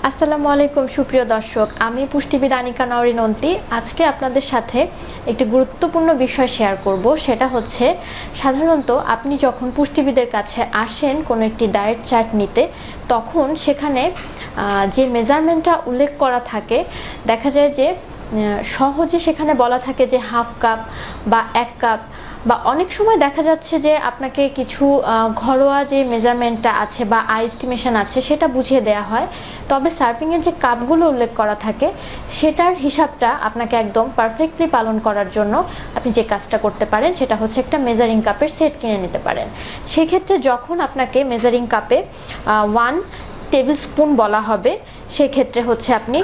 আসসালামু আলাইকুম সুপ্রিয় দর্শক, আমি পুষ্টিবিদ আনিকা নওরিন অন্তি। আজকে আপনাদের সাথে একটি গুরুত্বপূর্ণ বিষয় শেয়ার করব। সেটা হচ্ছে সাধারণত আপনি যখন পুষ্টিবিদের কাছে আসেন কোনো একটি ডায়েট চার্ট নিতে, তখন সেখানে যে মেজারমেন্টটা উল্লেখ করা থাকে, দেখা যায় যে সহজে সেখানে বলা থাকে যে হাফ কাপ বা 1 কাপ, বা অনেক সময় দেখা যাচ্ছে যে আপনাকে কিছু ঘরোয়া যে মেজারমেন্টটা আছে বা এস্টিমেশন আছে সেটা বুঝিয়ে দেওয়া হয়। তবে সার্ভিংয়ের যে কাপগুলো উল্লেখ করা থাকে সেটার হিসাবটা আপনাকে একদম পারফেক্টলি পালন করার জন্য আপনি যে কাজটা করতে পারেন সেটা হচ্ছে একটা মেজারিং কাপের সেট কিনে নিতে পারেন। সেক্ষেত্রে যখন আপনাকে মেজারিং কাপে 1 টেবিল স্পুন বলা হবে, সেক্ষেত্রে হচ্ছে আপনি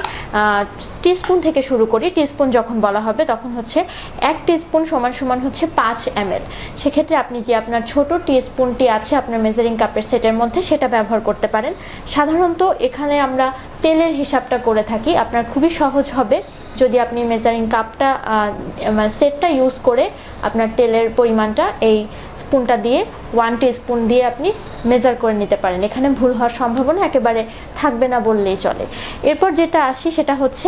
টিস্পুন থেকে শুরু করি। টিস্পুন যখন বলা হবে তখন হচ্ছে 1 টিস্পুন সমান সমান হচ্ছে 5 ml। সেক্ষেত্রে আপনি যে আপনার ছোট টিস্পুনটি আছে আপনার মেজারিং কাপের সেটের মধ্যে, সেটা ব্যবহার করতে পারেন। সাধারণত এখানে আমরা তেলের হিসাবটা করে থাকি। আপনার খুবই সহজ হবে যদি আপনি মেজারিং কাপটা সেটটা ইউজ করে আপনার তেলের পরিমাণটা এই স্পুনটা দিয়ে 1 টিস্পুন দিয়ে আপনি মেজার করে নিতে পারেন। এখানে ভুল হওয়ার সম্ভাবনা একেবারে থাকবে না বললেই চলে। এরপর যেটা আসি সেটা হচ্ছে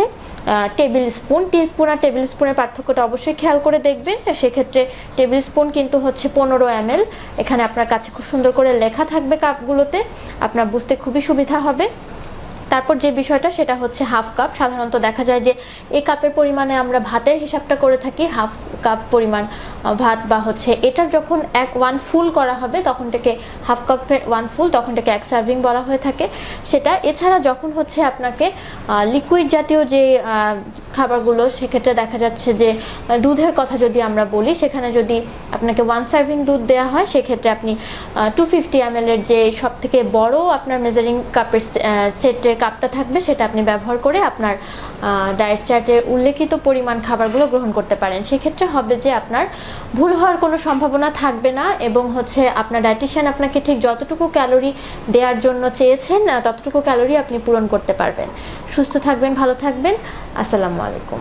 টেবিল স্পুন। টিস্পুন আর টেবিল স্পুনের পার্থক্যটা অবশ্যই খেয়াল করে দেখবেন। সেক্ষেত্রে টেবিল স্পুন কিন্তু হচ্ছে 15 ml। এখানে আপনার কাছে খুব সুন্দর করে লেখা থাকবে কাপগুলোতে, আপনার বুঝতে খুবই সুবিধা হবে। তারপর যে বিষয়টা সেটা হচ্ছে হাফ কাপ। সাধারণত দেখা যায় যে এই কাপের পরিমাণে আমরা ভাতের হিসাবটা করে থাকি, হাফ কাপ পরিমাণ ভাত, বা হচ্ছে এটার যখন 1 ফুল করা হবে তখন থেকে হাফ কাপের 1 ফুল, তখন থেকে 1 সার্ভিং বলা হয়ে থাকে সেটা। এছাড়া যখন হচ্ছে আপনাকে লিকুইড জাতীয় যে খাবারগুলো, সেক্ষেত্রে দেখা যাচ্ছে যে দুধের কথা যদি আমরা বলি, সেখানে যদি আপনাকে 1 সার্ভিং দুধ দেওয়া হয় সেক্ষেত্রে আপনি 250 ml এর যে সব থেকে বড় আপনার মেজারিং কাপের সেটের কাপটা থাকবে সেটা আপনি ব্যবহার করে আপনার ডায়েট চার্টে উল্লেখিত পরিমাণ খাবারগুলো গ্রহণ করতে পারেন। সেক্ষেত্রে হবে যে আপনার ভুল হওয়ার কোনো সম্ভাবনা থাকবে না, এবং হচ্ছে আপনার ডায়েটিশিয়ান আপনাকে ঠিক যতটুকু ক্যালোরি দেওয়ার জন্য চেয়েছেন ততটুকু ক্যালোরি আপনি পূরণ করতে পারবেন। সুস্থ থাকবেন, ভালো থাকবেন। আসসালামু আলাইকুম।